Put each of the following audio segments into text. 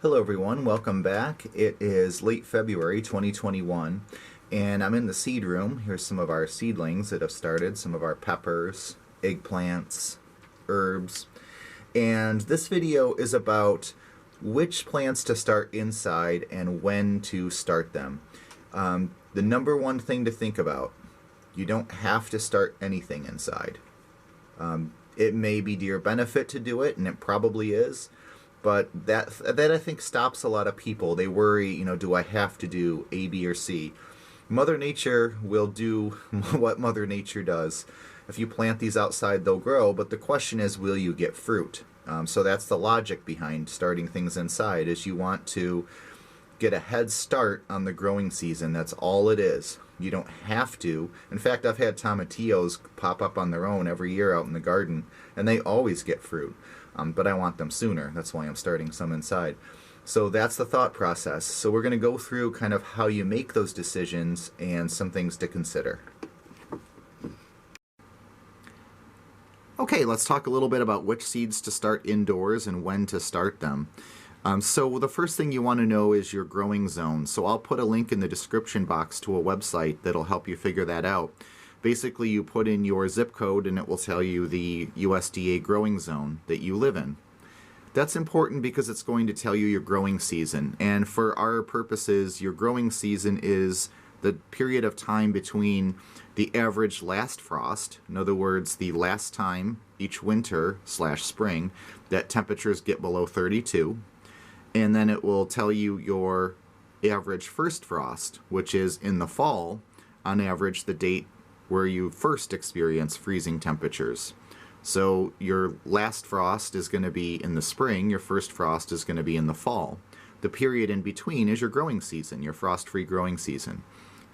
Hello everyone, welcome back. It is late February 2021 and I'm in the seed room. Here's some of our seedlings that have started, some of our peppers, eggplants, herbs. And this video is about which plants to start inside and when to start them. The number one thing to think about, you don't have to start anything inside. It may be to your benefit to do it, and it probably is. But that I think stops a lot of people. They worry, do I have to do A, B, or C? Mother Nature will do what Mother Nature does. If you plant these outside, they'll grow, but the question is, will you get fruit? So that's the logic behind starting things inside, is you want to get a head start on the growing season. That's all it is. You don't have to. In fact, I've had tomatillos pop up on their own every year out in the garden, and they always get fruit. But I want them sooner. That's why I'm starting some inside. So that's the thought process. So we're going to go through kind of how you make those decisions and some things to consider. Okay, let's talk a little bit about which seeds to start indoors and when to start them. So the first thing you want to know is your growing zone. So I'll put a link in the description box to a website that'll help you figure that out. Basically, you put in your zip code and it will tell you the USDA growing zone that you live in. That's important because it's going to tell you your growing season. And for our purposes, your growing season is the period of time between the average last frost, in other words, the last time each winter/spring that temperatures get below 32. And then it will tell you your average first frost, which is in the fall, on average the date where you first experience freezing temperatures. So your last frost is going to be in the spring, your first frost is going to be in the fall. The period in between is your growing season, your frost-free growing season.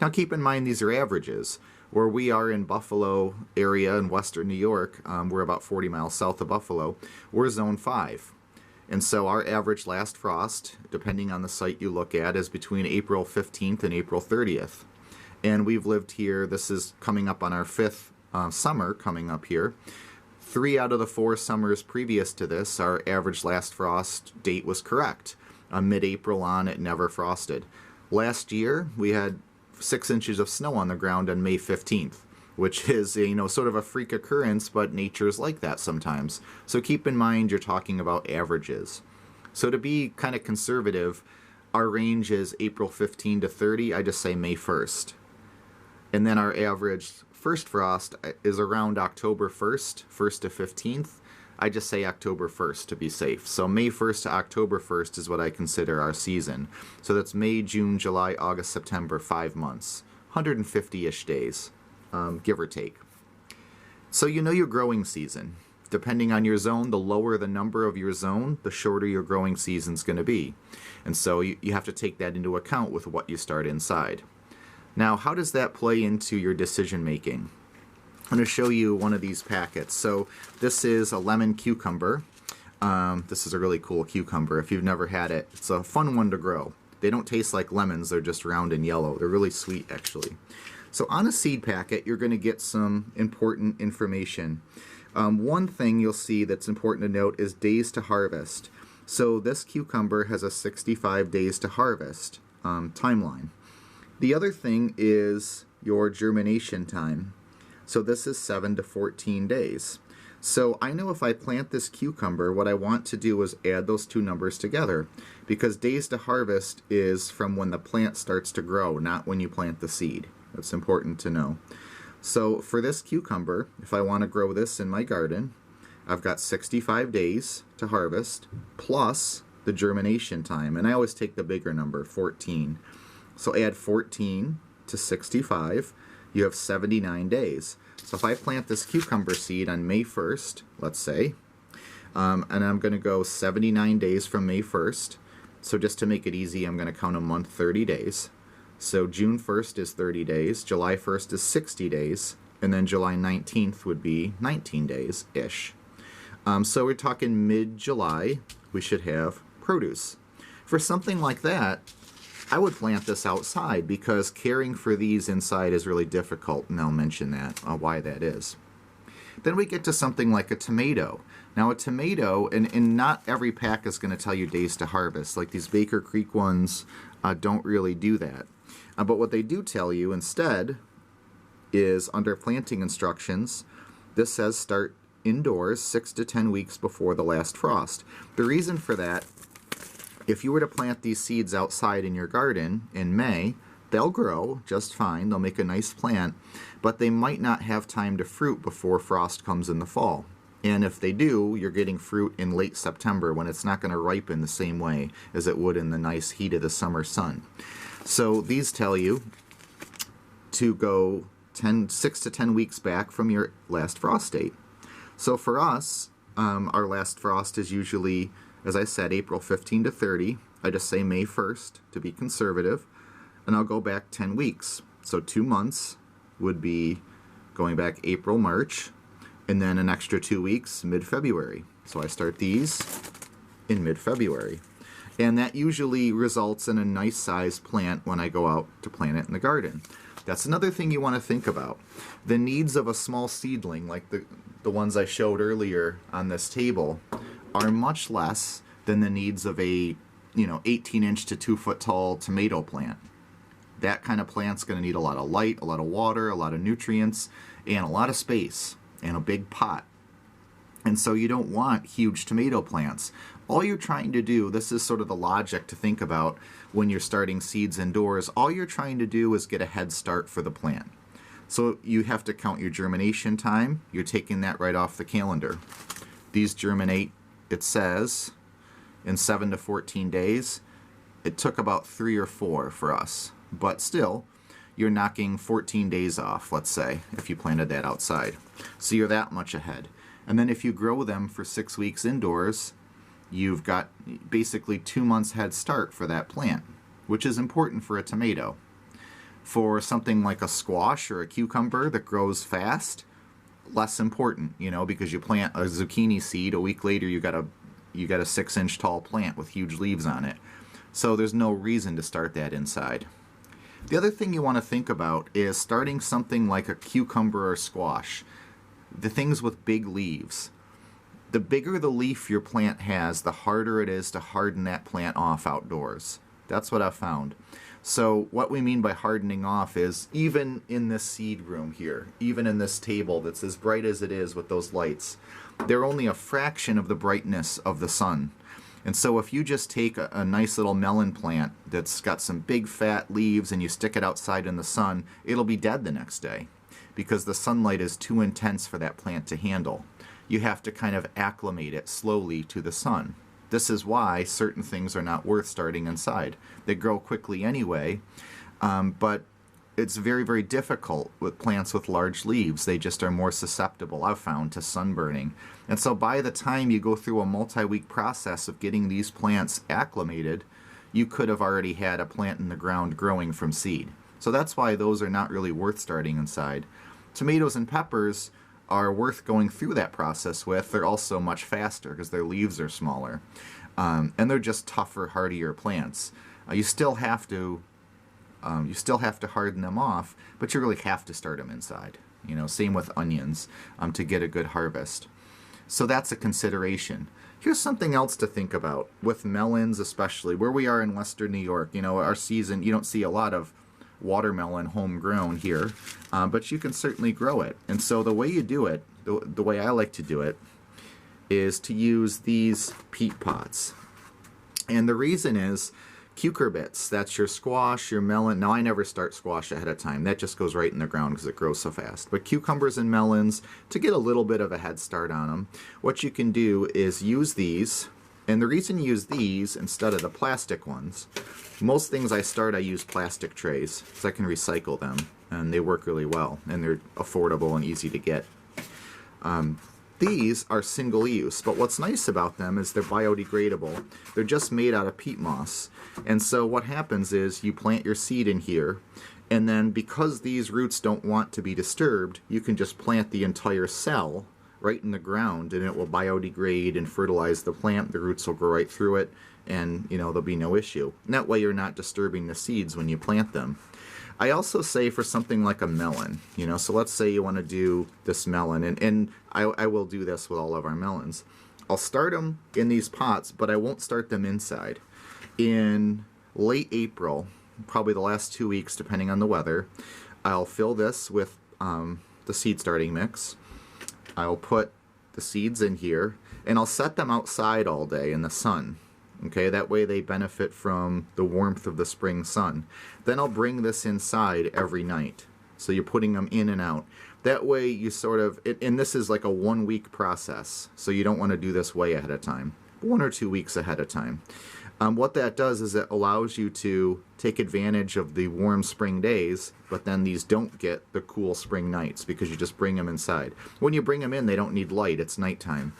Now keep in mind these are averages. Where we are in Buffalo area in western New York, we're about 40 miles south of Buffalo, we're zone 5. And so our average last frost, depending on the site you look at, is between April 15th and April 30th. And we've lived here, this is coming up on our 5th summer coming up here. 3 out of the 4 summers previous to this, our average last frost date was correct. Mid-April on, it never frosted. Last year, we had 6 inches of snow on the ground on May 15th, which is sort of a freak occurrence, but nature's like that sometimes. So keep in mind you're talking about averages. So to be kind of conservative, our range is April 15 to 30, I just say May 1st. And then our average first frost is around October 1st, 1st to 15th. I just say October 1st to be safe. So May 1st to October 1st is what I consider our season. So that's May, June, July, August, September, 5 months. 150-ish days, give or take. So you know your growing season. Depending on your zone, the lower the number of your zone, the shorter your growing season's going to be. And so you have to take that into account with what you start inside. Now, how does that play into your decision making? I'm going to show you one of these packets. So this is a lemon cucumber. This is a really cool cucumber. If you've never had it, it's a fun one to grow. They don't taste like lemons, they're just round and yellow. They're really sweet, actually. So on a seed packet, you're going to get some important information. One thing you'll see that's important to note is days to harvest. So this cucumber has a 65 days to harvest timeline. The other thing is your germination time. So this is 7 to 14 days. So I know if I plant this cucumber, what I want to do is add those two numbers together, because days to harvest is from when the plant starts to grow, not when you plant the seed. That's important to know. So for this cucumber, if I want to grow this in my garden, I've got 65 days to harvest plus the germination time. And I always take the bigger number, 14. So add 14 to 65, you have 79 days. So if I plant this cucumber seed on May 1st, let's say, and I'm going to go 79 days from May 1st. So just to make it easy, I'm going to count a month 30 days. So June 1st is 30 days, July 1st is 60 days, and then July 19th would be 19 days-ish. So we're talking mid-July, we should have produce. For something like that, I would plant this outside because caring for these inside is really difficult, and I'll mention that, why that is. Then we get to something like a tomato. Now a tomato, and not every pack is going to tell you days to harvest. Like these Baker Creek ones don't really do that. But what they do tell you instead is under planting instructions, this says start indoors 6 to 10 weeks before the last frost. The reason for that, if you were to plant these seeds outside in your garden in May, they'll grow just fine, they'll make a nice plant, but they might not have time to fruit before frost comes in the fall. And if they do, you're getting fruit in late September when it's not going to ripen the same way as it would in the nice heat of the summer sun. So these tell you to go 6 to 10 weeks back from your last frost date. So for us, our last frost is usually, as I said, April 15 to 30. I just say May 1st to be conservative, and I'll go back 10 weeks. So 2 months would be going back April, March, and then an extra 2 weeks, mid-February. So I start these in mid-February. And that usually results in a nice sized plant when I go out to plant it in the garden. That's another thing you want to think about. The needs of a small seedling, like the ones I showed earlier on this table, are much less than the needs of a 18-inch to 2-foot tall tomato plant. That kind of plant's going to need a lot of light, a lot of water, a lot of nutrients, and a lot of space, and a big pot. And so you don't want huge tomato plants. All you're trying to do, this is sort of the logic to think about when you're starting seeds indoors, all you're trying to do is get a head start for the plant. So you have to count your germination time. You're taking that right off the calendar. These germinate, it says, in 7 to 14 days. It took about 3 or 4 for us. But still, you're knocking 14 days off, let's say, if you planted that outside. So you're that much ahead. And then if you grow them for 6 weeks indoors, you've got basically 2 months head start for that plant, which is important for a tomato. For something like a squash or a cucumber that grows fast, less important, because you plant a zucchini seed, a week later you got a 6-inch tall plant with huge leaves on it. So there's no reason to start that inside. The other thing you want to think about is starting something like a cucumber or squash, the things with big leaves. The bigger the leaf your plant has, the harder it is to harden that plant off outdoors. That's what I've found. So what we mean by hardening off is even in this seed room here, even in this table that's as bright as it is with those lights, they're only a fraction of the brightness of the sun. And so if you just take a nice little melon plant that's got some big fat leaves and you stick it outside in the sun, it'll be dead the next day because the sunlight is too intense for that plant to handle. You have to kind of acclimate it slowly to the sun. This is why certain things are not worth starting inside. They grow quickly anyway, but it's very, very difficult with plants with large leaves. They just are more susceptible, I've found, to sunburning. And so by the time you go through a multi-week process of getting these plants acclimated, you could have already had a plant in the ground growing from seed. So that's why those are not really worth starting inside. Tomatoes and peppers are worth going through that process with. They're also much faster because their leaves are smaller. And they're just tougher, hardier plants. You still have to harden them off, but you really have to start them inside. Same with onions to get a good harvest. So that's a consideration. Here's something else to think about with melons, especially where we are in Western New York. Our season, you don't see a lot of watermelon homegrown here, but you can certainly grow it. And so the way you do it, the way I like to do it, is to use these peat pots. And the reason is cucurbits. That's your squash, your melon. Now I never start squash ahead of time. That just goes right in the ground because it grows so fast. But cucumbers and melons, to get a little bit of a head start on them, what you can do is use these. And the reason you use these instead of the plastic ones, most things I use plastic trays because I can recycle them and they work really well and they're affordable and easy to get. These are single use, but what's nice about them is they're biodegradable. They're just made out of peat moss. And so what happens is you plant your seed in here, and then because these roots don't want to be disturbed, you can just plant the entire cell right in the ground and it will biodegrade and fertilize the plant. The roots will grow right through it and there'll be no issue. And that way you're not disturbing the seeds when you plant them. I also say for something like a melon, so let's say you want to do this melon, and I will do this with all of our melons. I'll start them in these pots, but I won't start them inside. In late April, probably the last 2 weeks depending on the weather, I'll fill this with the seed starting mix. I'll put the seeds in here, and I'll set them outside all day in the sun. Okay, that way they benefit from the warmth of the spring sun. Then I'll bring this inside every night. So you're putting them in and out. That way you sort of, and this is like a 1 week process. So you don't want to do this way ahead of time. 1 or 2 weeks ahead of time. What that does is it allows you to take advantage of the warm spring days, but then these don't get the cool spring nights because you just bring them inside. When you bring them in, they don't need light. It's nighttime,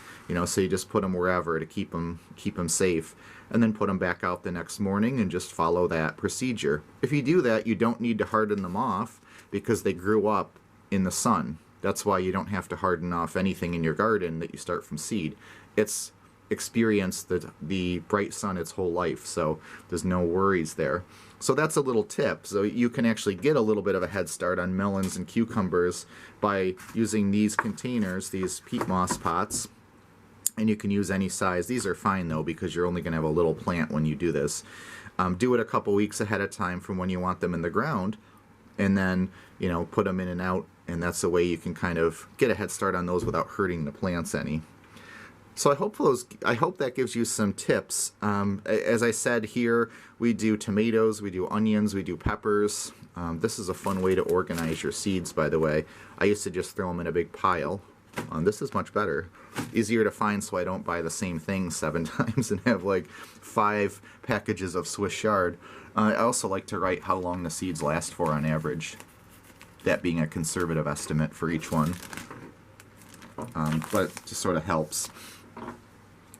so you just put them wherever to keep them safe, and then put them back out the next morning and just follow that procedure. If you do that, you don't need to harden them off because they grew up in the sun. That's why you don't have to harden off anything in your garden that you start from seed. It's experienced the bright sun its whole life, so there's no worries there. So that's a little tip. So you can actually get a little bit of a head start on melons and cucumbers by using these containers, these peat moss pots, and you can use any size. These are fine though because you're only going to have a little plant when you do this. Do it a couple weeks ahead of time from when you want them in the ground, and then put them in and out, and that's the way you can kind of get a head start on those without hurting the plants any. So I hope that gives you some tips. As I said here, we do tomatoes, we do onions, we do peppers. This is a fun way to organize your seeds, by the way. I used to just throw them in a big pile. This is much better. Easier to find, so I don't buy the same thing 7 times and have like 5 packages of Swiss chard. I also like to write how long the seeds last for on average. That being a conservative estimate for each one. But it just sort of helps.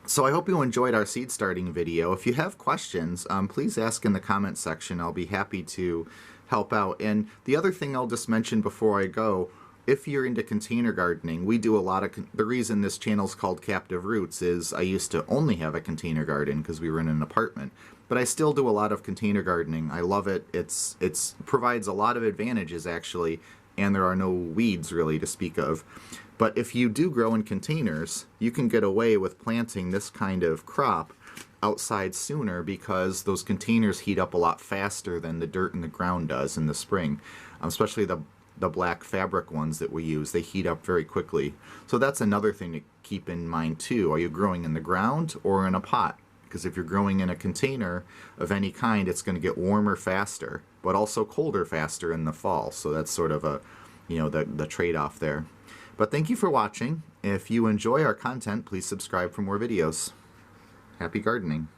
So I hope you enjoyed our seed starting video. If you have questions, please ask in the comment section. I'll be happy to help out. And the other thing I'll just mention before I go, if you're into container gardening, we do a lot of, the reason this channel is called Captive Roots is I used to only have a container garden because we were in an apartment. But I still do a lot of container gardening. I love it. It's provides a lot of advantages actually, and there are no weeds really to speak of. But if you do grow in containers, you can get away with planting this kind of crop outside sooner because those containers heat up a lot faster than the dirt in the ground does in the spring. Especially the black fabric ones that we use, they heat up very quickly. So that's another thing to keep in mind too. Are you growing in the ground or in a pot? Because if you're growing in a container of any kind, it's going to get warmer faster, but also colder faster in the fall. So that's sort of a, the trade-off there. But thank you for watching. If you enjoy our content, please subscribe for more videos. Happy gardening.